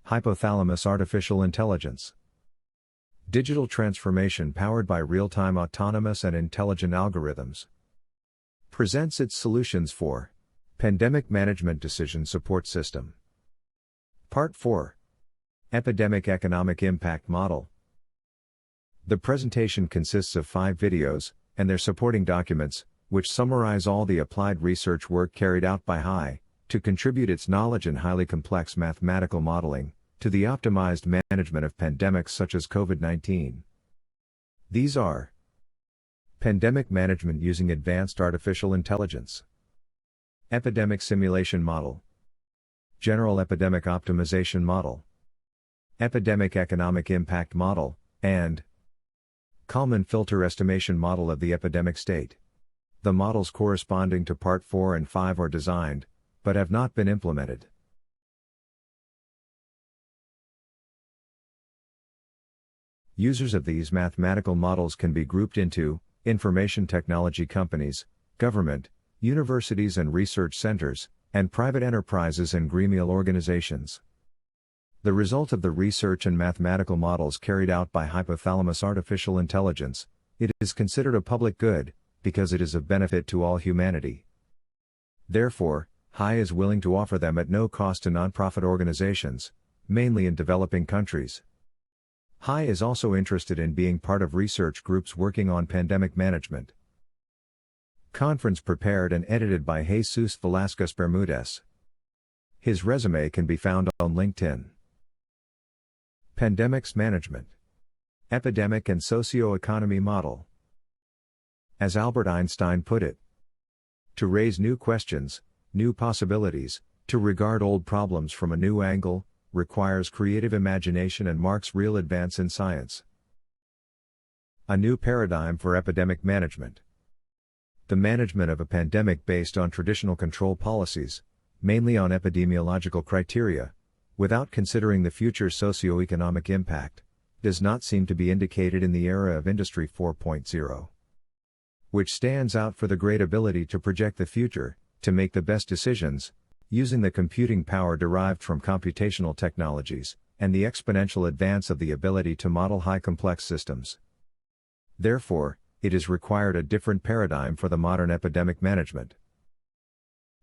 Hypothalamus artificial intelligence. Digital transformation powered by real-time autonomous and intelligent algorithms. Presents its solutions for Pandemic Management Decision Support System. Part 4. Epidemic Economic Impact Model. The presentation consists of 5 videos, and their supporting documents, which summarize all the applied research work carried out by HI, to contribute its knowledge in highly complex mathematical modeling, to the optimized management of pandemics such as COVID-19. These are: Pandemic Management using Advanced Artificial Intelligence, Epidemic Simulation Model, General Epidemic Optimization Model, Epidemic Economic Impact Model, and Kalman Filter Estimation Model of the Epidemic State. The models corresponding to Part 4 and 5 are designed, but have not been implemented. Users of these mathematical models can be grouped into information technology companies, government, universities and research centers, and private enterprises and gremial organizations. The result of the research and mathematical models carried out by Hypothalamus Artificial Intelligence, it is considered a public good, because it is of benefit to all humanity. Therefore, HI is willing to offer them at no cost to nonprofit organizations, mainly in developing countries. HI is also interested in being part of research groups working on pandemic management. Conference prepared and edited by Jesus Velasquez Bermudez. His resume can be found on LinkedIn. Pandemics Management. Epidemic and Socio-Economy Model. As Albert Einstein put it, to raise new questions, new possibilities, to regard old problems from a new angle, requires creative imagination and marks real advance in science. A new paradigm for epidemic management. The management of a pandemic based on traditional control policies, mainly on epidemiological criteria, without considering the future socio-economic impact, does not seem to be indicated in the era of Industry 4.0. Which stands out for the great ability to project the future, to make the best decisions, using the computing power derived from computational technologies, and the exponential advance of the ability to model high complex systems. Therefore, it is required a different paradigm for the modern epidemic management.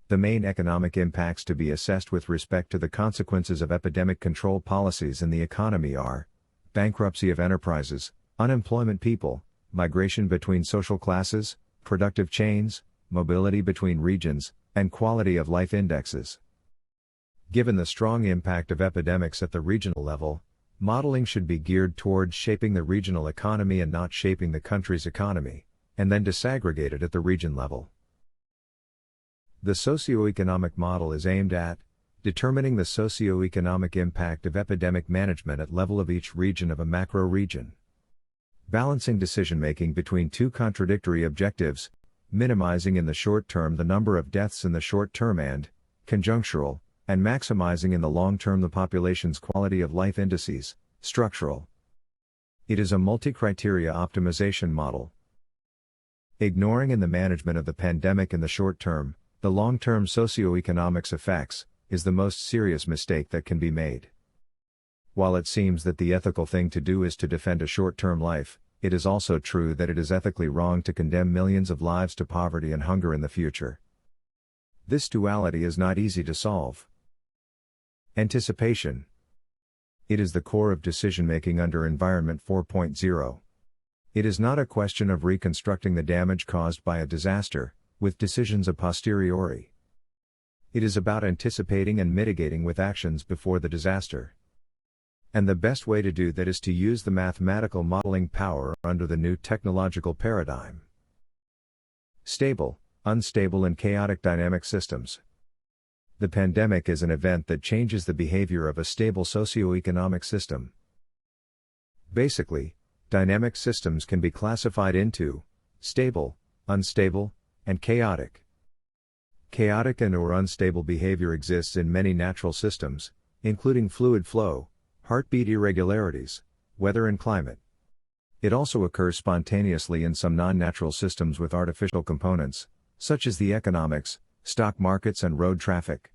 The main economic impacts to be assessed with respect to the consequences of epidemic control policies in the economy are bankruptcy of enterprises, unemployment people, migration between social classes, productive chains, mobility between regions, and quality of life indexes. Given the strong impact of epidemics at the regional level, modeling should be geared towards shaping the regional economy and not shaping the country's economy, and then disaggregated at the region level. The socioeconomic model is aimed at determining the socioeconomic impact of epidemic management at level of each region of a macro region. Balancing decision-making between two contradictory objectives, minimizing in the short term the number of deaths in the short term and conjunctural, and maximizing in the long term the population's quality of life indices, structural. It is a multi-criteria optimization model. Ignoring in the management of the pandemic in the short term, the long-term socioeconomics effects, is the most serious mistake that can be made. While it seems that the ethical thing to do is to defend a short-term life, it is also true that it is ethically wrong to condemn millions of lives to poverty and hunger in the future. This duality is not easy to solve. Anticipation. It is the core of decision-making under Environment 4.0. It is not a question of reconstructing the damage caused by a disaster, with decisions a posteriori. It is about anticipating and mitigating with actions before the disaster. And the best way to do that is to use the mathematical modeling power under the new technological paradigm. Stable, unstable and chaotic dynamic systems. The pandemic is an event that changes the behavior of a stable socio-economic system. Basically, dynamic systems can be classified into stable, unstable, and chaotic. Chaotic and/or unstable behavior exists in many natural systems, including fluid flow, heartbeat irregularities, weather and climate. It also occurs spontaneously in some non-natural systems with artificial components, such as the economics, stock markets and road traffic.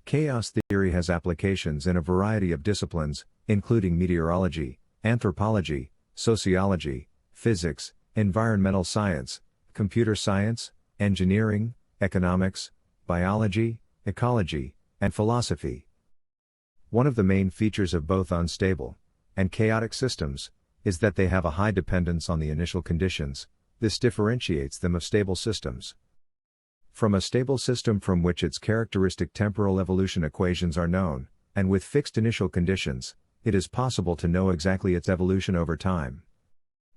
Chaos theory has applications in a variety of disciplines, including meteorology, anthropology, sociology, physics, environmental science, computer science, engineering, economics, biology, ecology, and philosophy. One of the main features of both unstable and chaotic systems is that they have a high dependence on the initial conditions. This differentiates them of stable systems. From a stable system from which its characteristic temporal evolution equations are known, and with fixed initial conditions, it is possible to know exactly its evolution over time.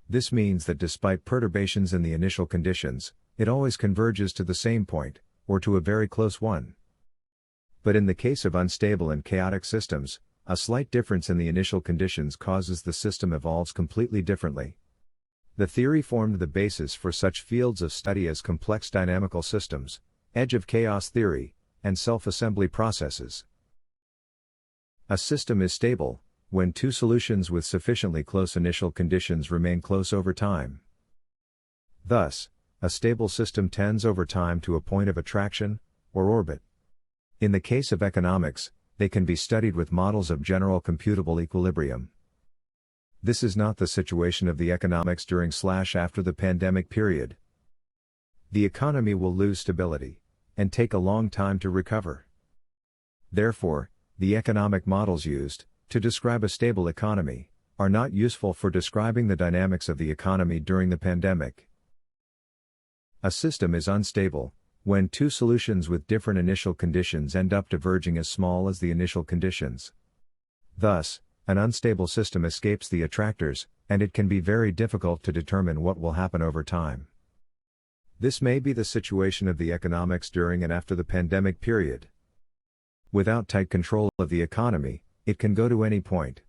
This means that despite perturbations in the initial conditions, it always converges to the same point, or to a very close one. But in the case of unstable and chaotic systems, a slight difference in the initial conditions causes the system evolves completely differently. The theory formed the basis for such fields of study as complex dynamical systems, edge of chaos theory, and self-assembly processes. A system is stable when two solutions with sufficiently close initial conditions remain close over time. Thus, a stable system tends over time to a point of attraction, or orbit. In the case of economics, they can be studied with models of general computable equilibrium. This is not the situation of the economics during/after the pandemic period. The economy will lose stability and take a long time to recover. Therefore, the economic models used to describe a stable economy are not useful for describing the dynamics of the economy during the pandemic. A system is unstable when two solutions with different initial conditions end up diverging as small as the initial conditions. Thus, an unstable system escapes the attractors, and it can be very difficult to determine what will happen over time. This may be the situation of the economics during and after the pandemic period. Without tight control of the economy, it can go to any point.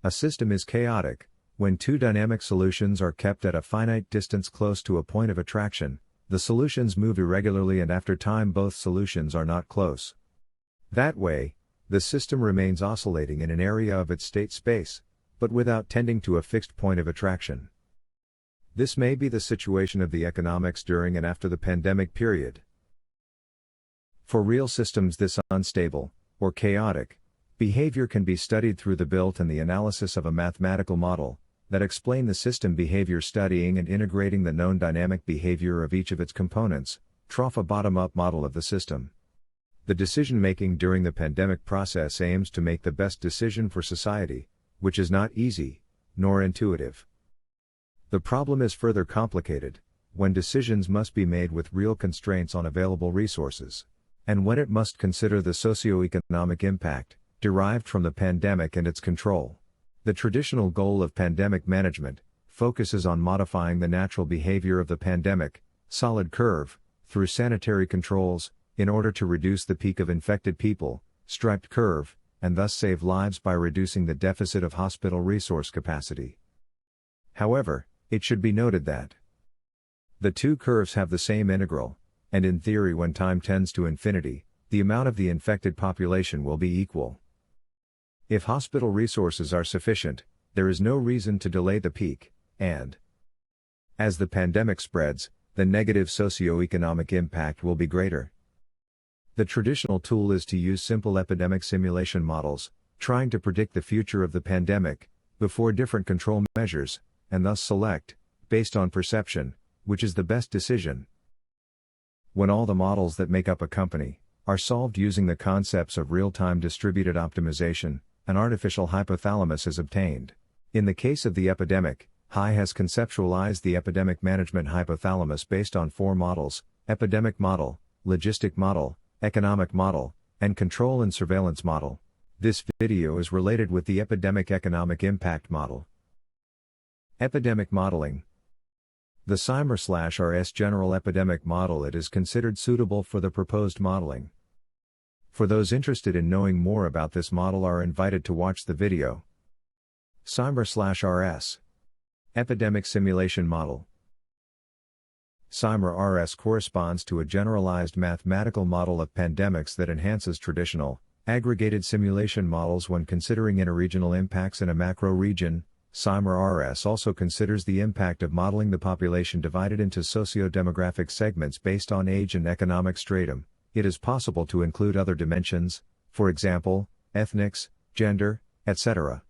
A system is chaotic when two dynamic solutions are kept at a finite distance close to a point of attraction. The solutions move irregularly, and after time both solutions are not close. That way, the system remains oscillating in an area of its state space, but without tending to a fixed point of attraction. This may be the situation of the economics during and after the pandemic period. For real systems, this unstable, or chaotic, behavior can be studied through the built and the analysis of a mathematical model that explain the system behavior, studying and integrating the known dynamic behavior of each of its components, trough a bottom-up model of the system. The decision-making during the pandemic process aims to make the best decision for society, which is not easy, nor intuitive. The problem is further complicated when decisions must be made with real constraints on available resources, and when it must consider the socio-economic impact derived from the pandemic and its control. The traditional goal of pandemic management focuses on modifying the natural behavior of the pandemic, solid curve, through sanitary controls, in order to reduce the peak of infected people, striped curve, and thus save lives by reducing the deficit of hospital resource capacity. However, it should be noted that the two curves have the same integral, and in theory when time tends to infinity, the amount of the infected population will be equal. If hospital resources are sufficient, there is no reason to delay the peak, and as the pandemic spreads, the negative socio-economic impact will be greater. The traditional tool is to use simple epidemic simulation models, trying to predict the future of the pandemic, before different control measures, and thus select, based on perception, which is the best decision. When all the models that make up a company are solved using the concepts of real-time distributed optimization, an artificial hypothalamus is obtained. In the case of the epidemic, Hai has conceptualized the epidemic management hypothalamus based on 4 models: epidemic model, logistic model, economic model, and control and surveillance model. This video is related with the epidemic economic impact model. Epidemic modeling. The SEIMR/RS general epidemic model it is considered suitable for the proposed modeling. For those interested in knowing more about this model are invited to watch the video. SEIMR/RS Epidemic Simulation Model. SEIMR-RS corresponds to a generalized mathematical model of pandemics that enhances traditional, aggregated simulation models when considering interregional impacts in a macro region. SEIMR-RS also considers the impact of modeling the population divided into socio-demographic segments based on age and economic stratum, it is possible to include other dimensions, for example, ethnics, gender, etc.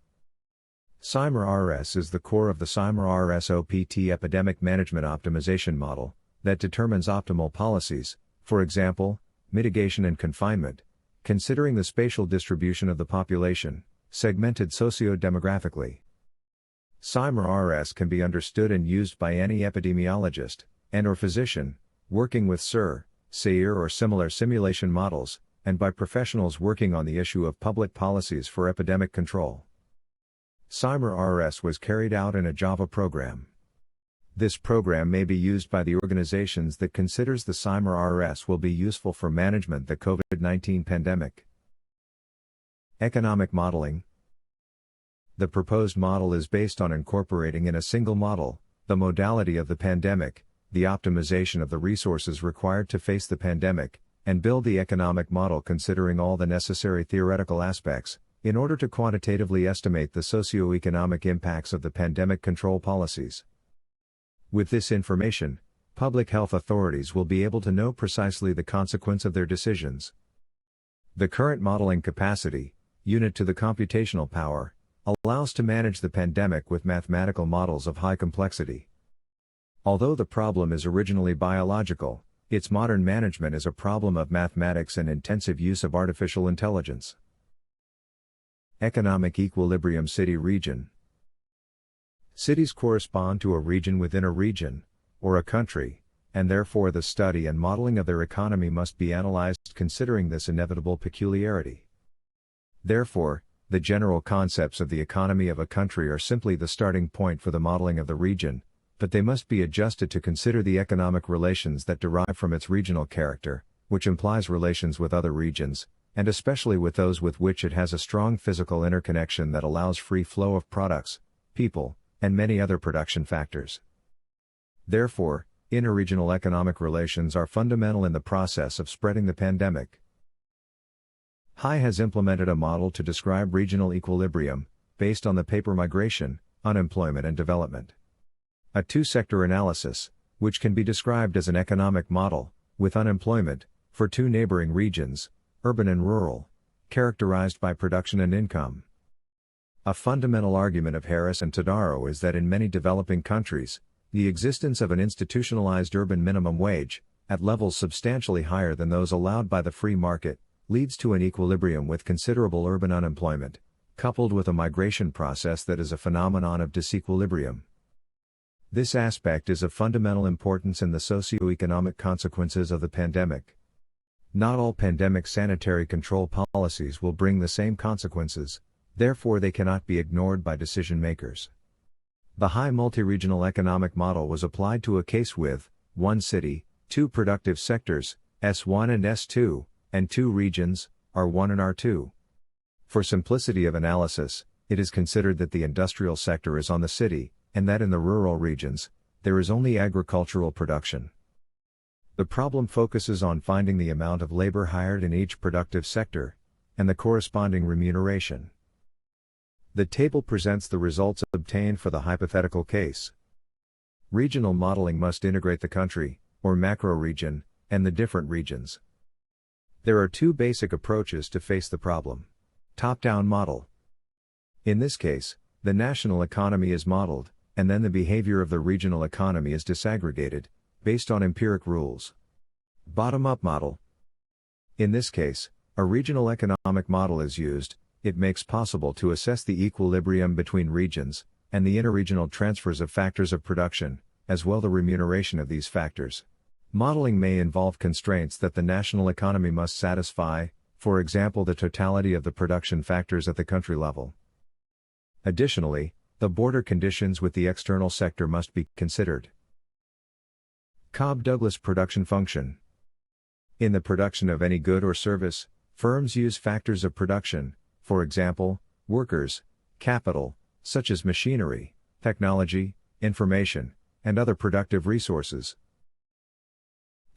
SEIMR-RS is the core of the SEIMR-RS OPT Epidemic Management Optimization Model, that determines optimal policies, for example, mitigation and confinement, considering the spatial distribution of the population, segmented socio-demographically. SEIMR-RS can be understood and used by any epidemiologist, and/or physician, working with SEIMR or similar simulation models, and by professionals working on the issue of public policies for epidemic control. SEIMR-RS was carried out in a Java program. This program may be used by the organizations that considers the SEIMR-RS will be useful for management the COVID-19 pandemic. Economic modeling. The proposed model is based on incorporating in a single model, the modality of the pandemic, the optimization of the resources required to face the pandemic, and build the economic model considering all the necessary theoretical aspects, in order to quantitatively estimate the socio-economic impacts of the pandemic control policies. With this information, public health authorities will be able to know precisely the consequence of their decisions. The current modeling capacity, unit to the computational power, allows to manage the pandemic with mathematical models of high complexity. Although the problem is originally biological, its modern management is a problem of mathematics and intensive use of artificial intelligence. Economic equilibrium. City-region. Cities correspond to a region within a region, or a country, and therefore the study and modeling of their economy must be analyzed considering this inevitable peculiarity. Therefore, the general concepts of the economy of a country are simply the starting point for the modeling of the region, but they must be adjusted to consider the economic relations that derive from its regional character, which implies relations with other regions, and especially with those with which it has a strong physical interconnection that allows free flow of products, people, and many other production factors. Therefore, interregional economic relations are fundamental in the process of spreading the pandemic. HI has implemented a model to describe regional equilibrium, based on the paper migration, unemployment and development. A two-sector analysis, which can be described as an economic model, with unemployment, for two neighboring regions, urban and rural, characterized by production and income. A fundamental argument of Harris and Todaro is that in many developing countries, the existence of an institutionalized urban minimum wage, at levels substantially higher than those allowed by the free market, leads to an equilibrium with considerable urban unemployment, coupled with a migration process that is a phenomenon of disequilibrium. This aspect is of fundamental importance in the socio-economic consequences of the pandemic. Not all pandemic sanitary control policies will bring the same consequences, therefore they cannot be ignored by decision makers. The HI multi-regional economic model was applied to a case with 1 city, 2 productive sectors, S1 and S2, and 2 regions, R1 and R2. For simplicity of analysis, it is considered that the industrial sector is on the city, and that in the rural regions, there is only agricultural production. The problem focuses on finding the amount of labor hired in each productive sector, and the corresponding remuneration. The table presents the results obtained for the hypothetical case. Regional modeling must integrate the country, or macro-region, and the different regions. There are 2 basic approaches to face the problem. Top-down model. In this case, the national economy is modeled, and then the behavior of the regional economy is disaggregated, based on empiric rules. Bottom-up model. In this case, a regional economic model is used. It makes possible to assess the equilibrium between regions, and the interregional transfers of factors of production, as well the remuneration of these factors. Modeling may involve constraints that the national economy must satisfy, for example the totality of the production factors at the country level. Additionally, the border conditions with the external sector must be considered. Cobb-Douglas production function. In the production of any good or service, firms use factors of production, for example, workers, capital, such as machinery, technology, information, and other productive resources.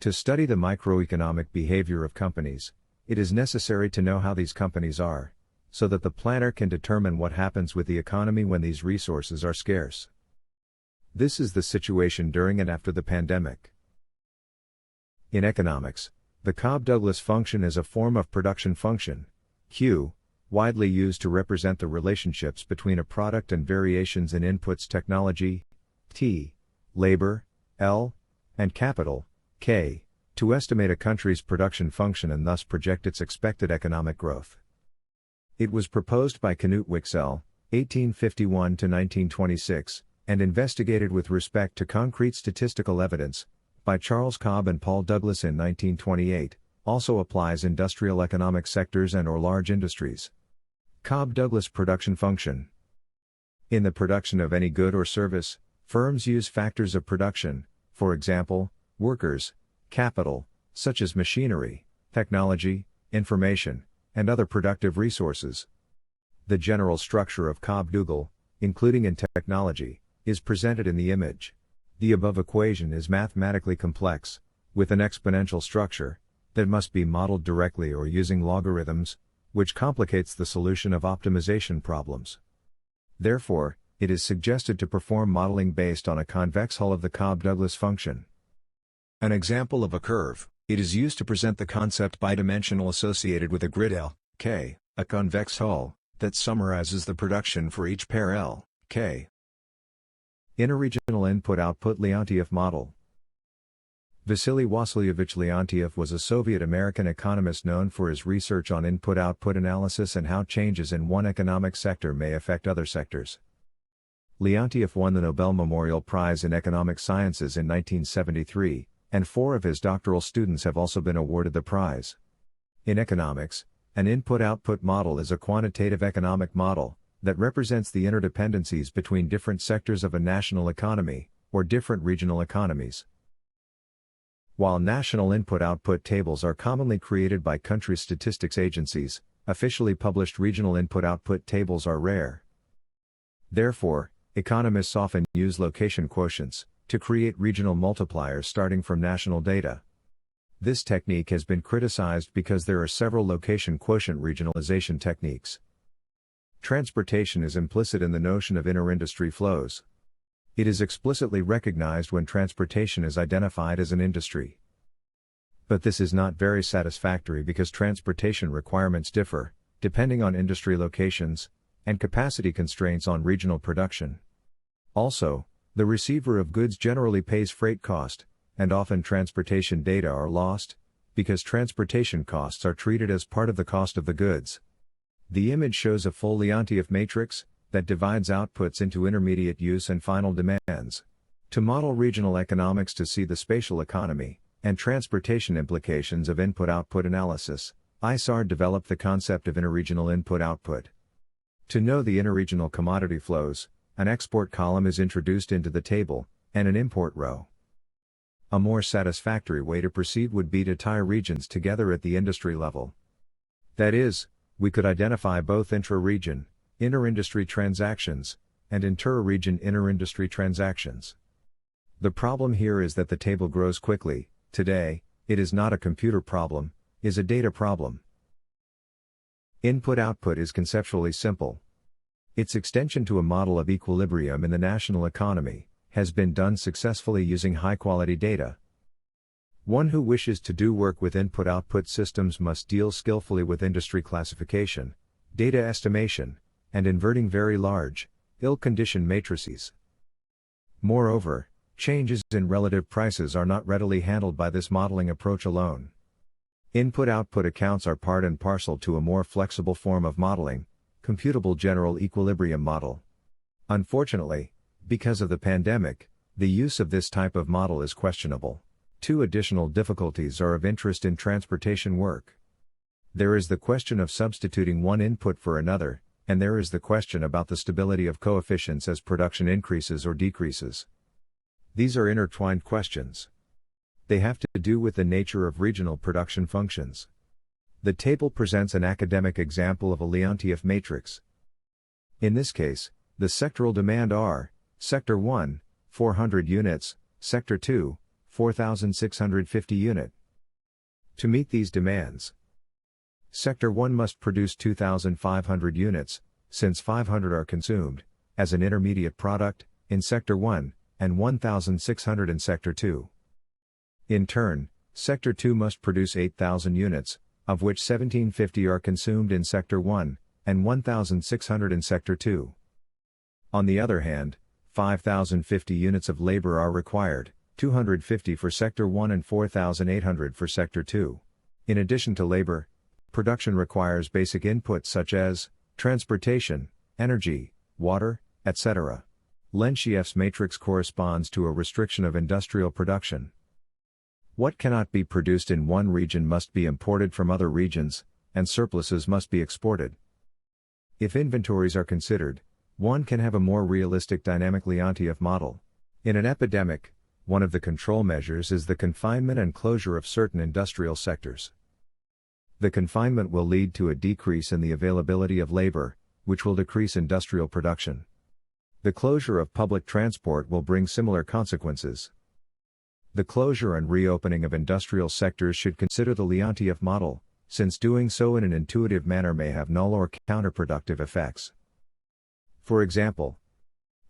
To study the microeconomic behavior of companies, it is necessary to know how these companies are, so that the planner can determine what happens with the economy when these resources are scarce. This is the situation during and after the pandemic. In economics, The Cobb-Douglas function is a form of production function, Q, widely used to represent the relationships between a product and variations in inputs technology, T, labor, L, and capital, K, to estimate a country's production function and thus project its expected economic growth. It was proposed by Knut Wicksell, 1851 to 1926, and investigated with respect to concrete statistical evidence, by Charles Cobb and Paul Douglas in 1928, also applies industrial economic sectors and/or large industries. Cobb-Douglas production function. In the production of any good or service, firms use factors of production, for example, workers, capital, such as machinery, technology, information, and other productive resources. The general structure of Cobb-Douglas, including in technology, is presented in the image. The above equation is mathematically complex, with an exponential structure, that must be modeled directly or using logarithms, which complicates the solution of optimization problems. Therefore, it is suggested to perform modeling based on a convex hull of the Cobb-Douglas function. An example of a curve, it is used to present the concept bidimensional associated with a grid L, K, a convex hull, that summarizes the production for each pair L, K. Interregional input-output Leontief model. Vasily Vasilyevich Leontief was a Soviet-American economist known for his research on input-output analysis and how changes in one economic sector may affect other sectors. Leontief won the Nobel Memorial Prize in Economic Sciences in 1973, and 4 of his doctoral students have also been awarded the prize. In economics, an input-output model is a quantitative economic model that represents the interdependencies between different sectors of a national economy, or different regional economies. While national input-output tables are commonly created by country statistics agencies, officially published regional input-output tables are rare. Therefore, economists often use location quotients to create regional multipliers starting from national data. This technique has been criticized because there are several location quotient regionalization techniques. Transportation is implicit in the notion of inter-industry flows. It is explicitly recognized when transportation is identified as an industry. But this is not very satisfactory because transportation requirements differ, depending on industry locations, and capacity constraints on regional production. Also, the receiver of goods generally pays freight cost, and often transportation data are lost, because transportation costs are treated as part of the cost of the goods. The image shows a full Leontief matrix that divides outputs into intermediate use and final demands. To model regional economics to see the spatial economy and transportation implications of input-output analysis, SEIMR developed the concept of interregional input-output. To know the interregional commodity flows, an export column is introduced into the table, and an import row. A more satisfactory way to proceed would be to tie regions together at the industry level. That is, we could identify both intra-region, inter-industry transactions, and inter-region inter-industry transactions. The problem here is that the table grows quickly. Today, it is not a computer problem, it is a data problem. Input-output is conceptually simple. Its extension to a model of equilibrium in the national economy has been done successfully using high-quality data. One who wishes to do work with input-output systems must deal skillfully with industry classification, data estimation, and inverting very large, ill-conditioned matrices. Moreover, changes in relative prices are not readily handled by this modeling approach alone. Input-output accounts are part and parcel to a more flexible form of modeling, computable general equilibrium model. Unfortunately, because of the pandemic, the use of this type of model is questionable. 2 additional difficulties are of interest in transportation work. There is the question of substituting one input for another, and there is the question about the stability of coefficients as production increases or decreases. These are intertwined questions. They have to do with the nature of regional production functions. The table presents an academic example of a Leontief matrix. In this case, the sectoral demand are, Sector 1, 400 units, Sector 2, 4,650 unit. To meet these demands, Sector 1 must produce 2,500 units, since 500 are consumed, as an intermediate product, in Sector 1, and 1,600 in Sector 2. In turn, Sector 2 must produce 8,000 units, of which 1,750 are consumed in Sector 1, and 1,600 in Sector 2. On the other hand, 5,050 units of labor are required, 250 for Sector 1 and 4,800 for Sector 2. In addition to labor, production requires basic inputs such as transportation, energy, water, etc. Lenschieff's matrix corresponds to a restriction of industrial production. What cannot be produced in one region must be imported from other regions, and surpluses must be exported. If inventories are considered, one can have a more realistic dynamic Leontief model. In an epidemic, one of the control measures is the confinement and closure of certain industrial sectors. The confinement will lead to a decrease in the availability of labor, which will decrease industrial production. The closure of public transport will bring similar consequences. The closure and reopening of industrial sectors should consider the Leontief model, since doing so in an intuitive manner may have null or counterproductive effects. For example,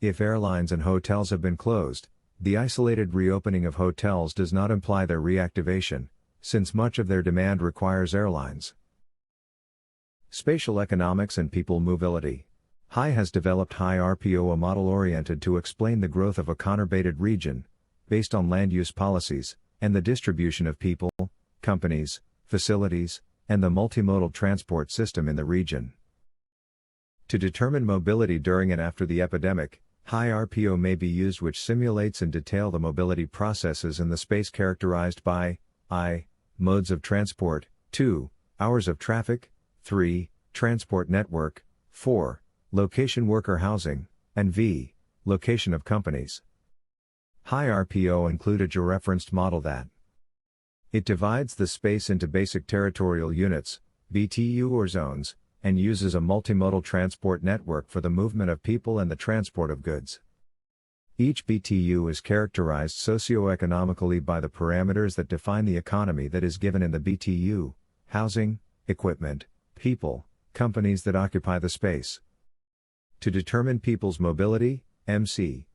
if airlines and hotels have been closed, the isolated reopening of hotels does not imply their reactivation, since much of their demand requires airlines. Spatial economics and people mobility. HI has developed high RPO, a model oriented to explain the growth of a conurbated region, based on land use policies, and the distribution of people, companies, facilities, and the multimodal transport system in the region. To determine mobility during and after the epidemic, high RPO may be used, which simulates and detail the mobility processes in the space characterized by I. Modes of transport, 2. Hours of traffic, 3. Transport network, 4. Location worker housing, and v. Location of companies. High RPO include a georeferenced model that it divides the space into basic territorial units, BTU or zones, and uses a multimodal transport network for the movement of people and the transport of goods. Each BTU is characterized socioeconomically by the parameters that define the economy that is given in the BTU: housing, equipment, people, companies that occupy the space. To determine people's mobility, MC.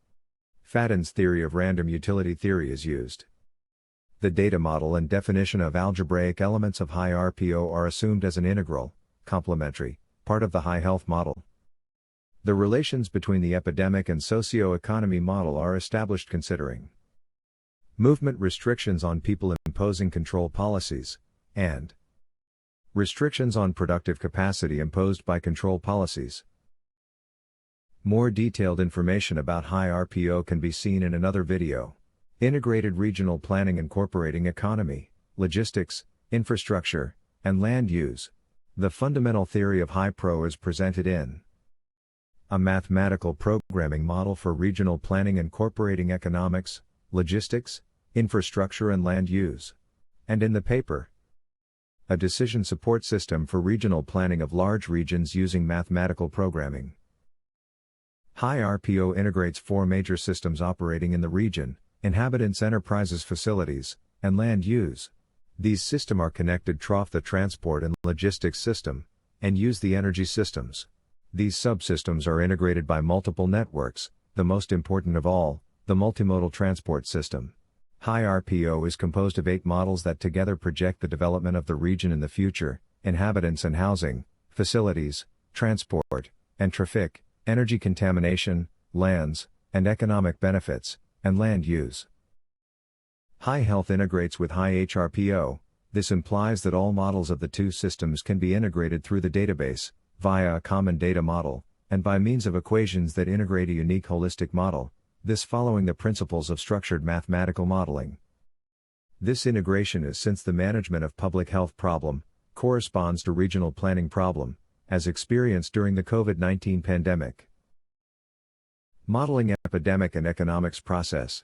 Fadden's theory of random utility theory is used. The data model and definition of algebraic elements of high RPO are assumed as an integral, complementary, part of the high health model. The relations between the epidemic and socio-economy model are established considering movement restrictions on people imposing control policies, and restrictions on productive capacity imposed by control policies. More detailed information about high RPO can be seen in another video. Integrated regional planning incorporating economy, logistics, infrastructure, and land use. The fundamental theory of high PRO is presented in a mathematical programming model for regional planning incorporating economics, logistics, infrastructure and land use. And in the paper, a decision support system for regional planning of large regions using mathematical programming. High RPO integrates four major systems operating in the region: inhabitants, enterprises, facilities, and land use. These systems are connected trough the transport and logistics system, and use the energy systems. These subsystems are integrated by multiple networks, the most important of all, the multimodal transport system. High RPO is composed of 8 models that together project the development of the region in the future: inhabitants and housing, facilities, transport, and traffic, energy contamination, lands, and economic benefits, and land use. High health integrates with high HRPO. This implies that all models of the two systems can be integrated through the database, via a common data model, and by means of equations that integrate a unique holistic model, this following the principles of structured mathematical modeling. This integration is since the management of public health problem corresponds to regional planning problem, as experienced during the COVID-19 pandemic. Modeling epidemic and economics process.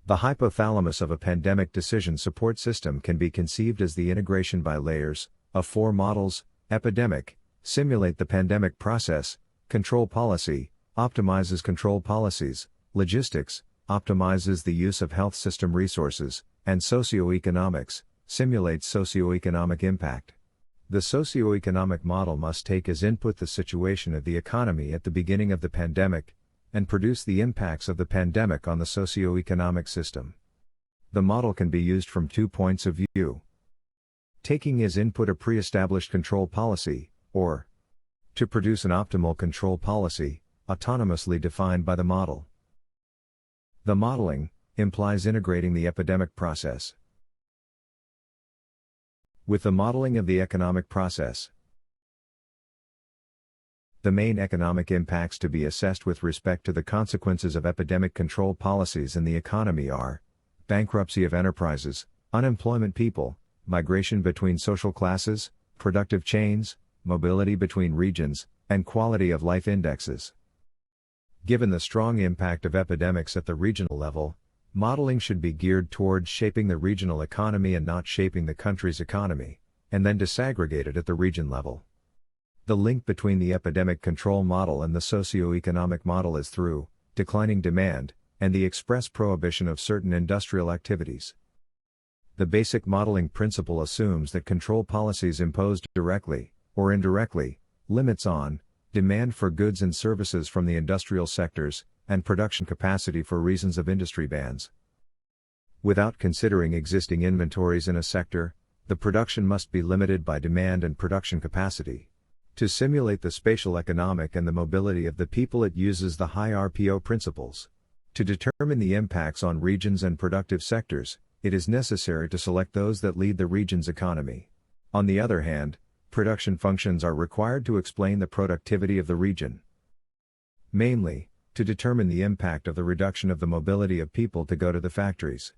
The hypothalamus of a pandemic decision support system can be conceived as the integration by layers of 4 models: epidemic, simulate the pandemic process; control policy, optimizes control policies; logistics, optimizes the use of health system resources; and socioeconomics, simulates socioeconomic impact. The socioeconomic model must take as input the situation of the economy at the beginning of the pandemic, and produce the impacts of the pandemic on the socioeconomic system. The model can be used from 2 points of view. Taking as input a pre-established control policy, or to produce an optimal control policy, autonomously defined by the model. The modeling implies integrating the epidemic process with the modeling of the economic process. The main economic impacts to be assessed with respect to the consequences of epidemic control policies in the economy are bankruptcy of enterprises, unemployment people, migration between social classes, productive chains, mobility between regions, and quality of life indexes. Given the strong impact of epidemics at the regional level, modeling should be geared towards shaping the regional economy and not shaping the country's economy, and then disaggregated at the region level. The link between the epidemic control model and the socio-economic model is through declining demand and the express prohibition of certain industrial activities. The basic modeling principle assumes that control policies imposed directly or indirectly limits on demand for goods and services from the industrial sectors and production capacity for reasons of industry bans. Without considering existing inventories in a sector, the production must be limited by demand and production capacity. To simulate the spatial economic and the mobility of the people, it uses the high RPO principles. To determine the impacts on regions and productive sectors, it is necessary to select those that lead the region's economy. On the other hand, production functions are required to explain the productivity of the region. Mainly, to determine the impact of the reduction of the mobility of people to go to the factories.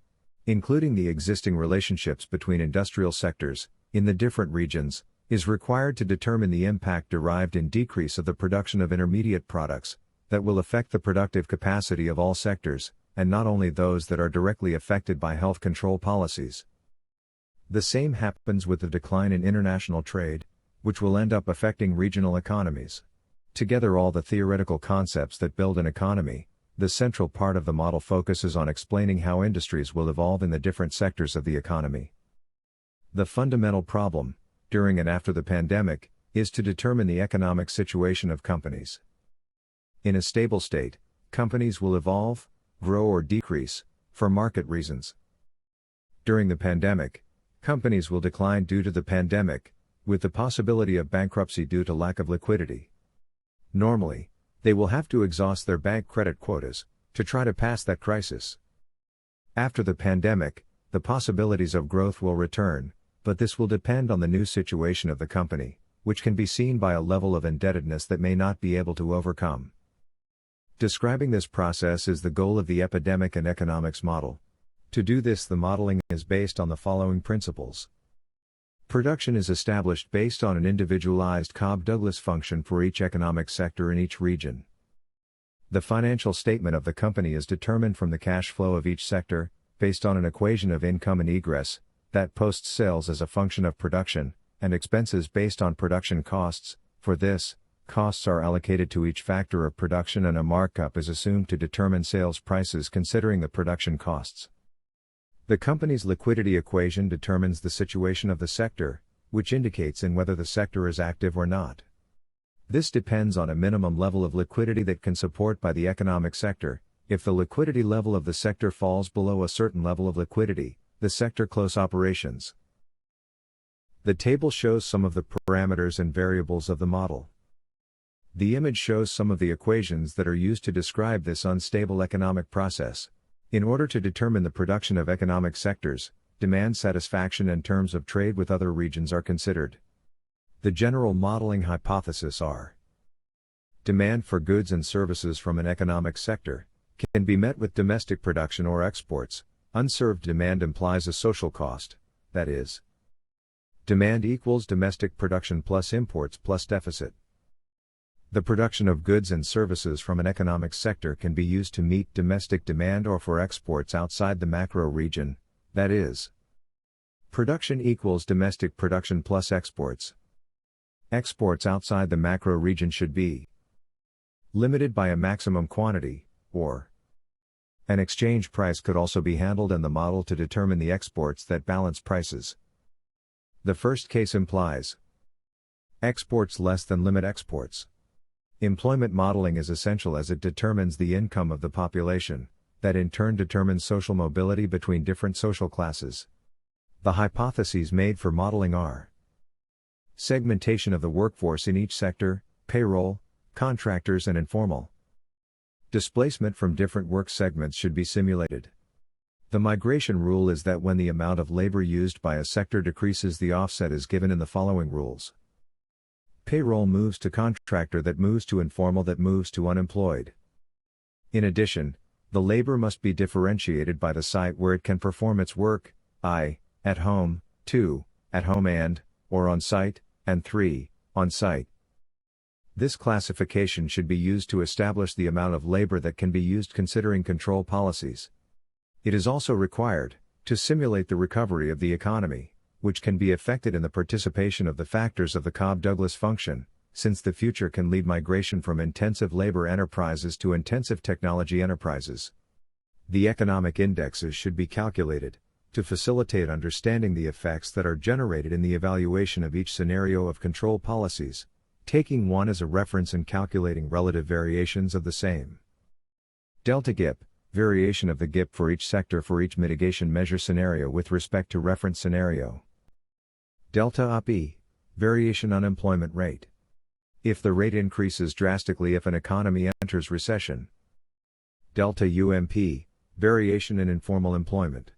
Including the existing relationships between industrial sectors, in the different regions, is required to determine the impact derived in decrease of the production of intermediate products, that will affect the productive capacity of all sectors, and not only those that are directly affected by health control policies. The same happens with the decline in international trade, which will end up affecting regional economies. Together, all the theoretical concepts that build an economy, the central part of the model focuses on explaining how industries will evolve in the different sectors of the economy. The fundamental problem, during and after the pandemic, is to determine the economic situation of companies. In a stable state, companies will evolve, grow or decrease, for market reasons. During the pandemic, companies will decline due to the pandemic, with the possibility of bankruptcy due to lack of liquidity. Normally, they will have to exhaust their bank credit quotas to try to pass that crisis. After the pandemic, the possibilities of growth will return, but this will depend on the new situation of the company, which can be seen by a level of indebtedness that may not be able to overcome. Describing this process is the goal of the epidemic and economics model. To do this, the modeling is based on the following principles. Production is established based on an individualized Cobb-Douglas function for each economic sector in each region. The financial statement of the company is determined from the cash flow of each sector, based on an equation of income and egress, that posts sales as a function of production, and expenses based on production costs. For this, costs are allocated to each factor of production and a markup is assumed to determine sales prices considering the production costs. The company's liquidity equation determines the situation of the sector, which indicates in whether the sector is active or not. This depends on a minimum level of liquidity that can support by the economic sector. If the liquidity level of the sector falls below a certain level of liquidity, the sector close operations. The table shows some of the parameters and variables of the model. The image shows some of the equations that are used to describe this unstable economic process. In order to determine the production of economic sectors, demand satisfaction and terms of trade with other regions are considered. The general modeling hypotheses are: demand for goods and services from an economic sector can be met with domestic production or exports. Unserved demand implies a social cost, that is, demand equals domestic production plus imports plus deficit. The production of goods and services from an economic sector can be used to meet domestic demand or for exports outside the macro region, that is, production equals domestic production plus exports. Exports outside the macro region should be limited by a maximum quantity, or an exchange price could also be handled in the model to determine the exports that balance prices. The first case implies exports less than limit exports. Employment modeling is essential as it determines the income of the population, that in turn determines social mobility between different social classes. The hypotheses made for modeling are: segmentation of the workforce in each sector, payroll, contractors and informal. Displacement from different work segments should be simulated. The migration rule is that when the amount of labor used by a sector decreases, the offset is given in the following rules. Payroll moves to contractor, that moves to informal, that moves to unemployed. In addition, the labor must be differentiated by the site where it can perform its work, I, at home, 2, at home or on site, and 3, on site. This classification should be used to establish the amount of labor that can be used considering control policies. It is also required to simulate the recovery of the economy, which can be effected in the participation of the factors of the Cobb-Douglas function, since the future can lead migration from intensive labor enterprises to intensive technology enterprises. The economic indexes should be calculated to facilitate understanding the effects that are generated in the evaluation of each scenario of control policies, taking one as a reference and calculating relative variations of the same. Delta GIP, variation of the GIP for each sector for each mitigation measure scenario with respect to reference scenario. Delta UP, variation unemployment rate. If the rate increases drastically if an economy enters recession. Delta UMP, variation in informal employment.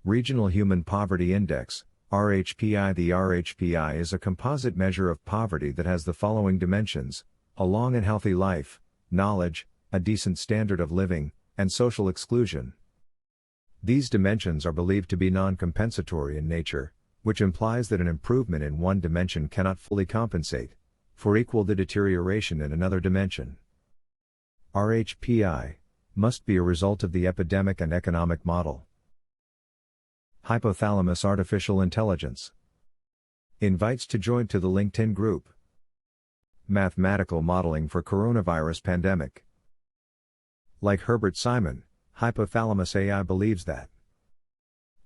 Regional Human Poverty Index, RHPI. The RHPI is a composite measure of poverty that has the following dimensions: a long and healthy life, knowledge, a decent standard of living, and social exclusion. These dimensions are believed to be non-compensatory in nature, which implies that an improvement in one dimension cannot fully compensate for equal the deterioration in another dimension. RHPI must be a result of the epidemic and economic model. Hypothalamus artificial intelligence. Invites to join to the LinkedIn group. Mathematical modeling for coronavirus pandemic. Like Herbert Simon, Hypothalamus AI believes that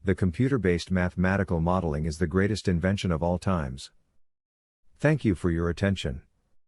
the computer-based mathematical modeling is the greatest invention of all times. Thank you for your attention.